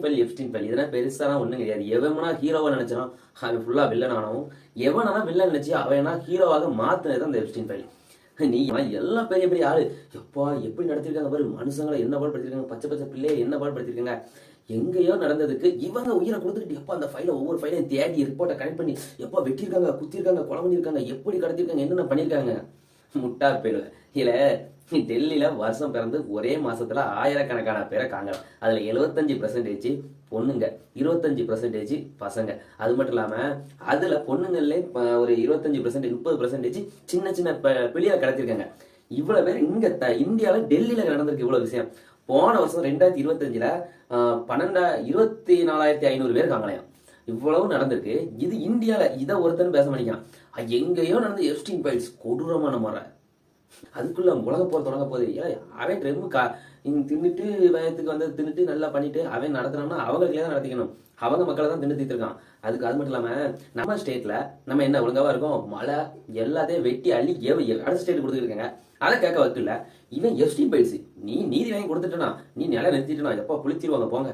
File Epstein file இதெல்லாம் பெருசாலாம் ஒண்ணும் கிடையாது. எவனா ஹீரோவா நினைச்சான் அவன் ஃபுல்லா வில்லன் ஆனவும், எவனா வில்லன் நினைச்சு அவனா ஹீரோவாக மாத்தினது அந்த எப்ஸ்டீன் ஃபைல். நீ எல்லாம் பெரிய பெரிய ஆளு எப்பா எப்படி நடத்திருக்காங்க பாரு, மனுஷங்களை என்ன பாடுபடுத்திருக்காங்க, பச்சை பச்சை பிள்ளைய என்ன பாடுபடுத்திருக்காங்க. எங்கேயோ நடந்ததுக்கு இவங்க உயிரை கொடுத்துட்டு எப்பா அந்த ஃபைலை ஒவ்வொரு ஃபைலையும் தேடி ரிப்போர்ட்டை கனெக்ட் பண்ணி எப்பா வெட்டியிருக்காங்க, குத்திருக்காங்க, கொலை பண்ணியிருக்காங்க, எப்படி கடத்திருக்காங்க, என்னென்ன பண்ணியிருக்காங்க. முட்டா போயிடுவேன். இல்ல டெல்லியில வருஷம் பிறந்து ஒரே மாசத்துல ஆயிரக்கணக்கான பேரை காங்கலாம். அதுல 75% பொண்ணுங்க, 25% பசங்க. அது மட்டும் இல்லாம அதுல பொண்ணுங்கள்ல ஒரு 25% 30% சின்ன சின்ன பிள்ளைய கடத்திருக்காங்க. இவ்வளவு பேர் இங்க இந்தியாவில டெல்லியில நடந்திருக்கு இவ்வளவு விஷயம். போன வருஷம் 2025ல 24,500 பேர் காங்கலையாம். இவ்வளவு நடந்திருக்கு. இது இந்தியால இதை ஒருத்தன் பேச மாட்டேங்கான். எங்கேயோ நடந்த எப்ஸ்டீன் ஃபைல்ஸ் கொடூரமான முறை. அதுக்குள்ள உலக போர் தொடங்க போகுது. அவன் ரொம்ப தின்னுட்டு வயத்துக்கு வந்து தின்னுட்டு நல்லா பண்ணிட்டு அவன் நடத்தினோம்னா அவங்களுக்கே தான் நடத்திக்கணும். அவங்க மக்களை தான் தின்னு தீர்த்திருக்கான். அது மட்டும் இல்லாம நம்ம ஸ்டேட்ல நம்ம என்ன ஒழுங்காவா இருக்கும், மழை எல்லாத்தையும் வெட்டி அள்ளி அடுத்த ஸ்டேட் கொடுத்துருக்காங்க. அதை கேட்க வைக்கல. இவன் எப்ஸ்டீன் ஃபைல்ஸ் நீ நீதி வாங்கி கொடுத்துட்டனா, நீ நிலை நிறுத்திட்டனா எப்ப புளிச்சிருவாங்க போங்க.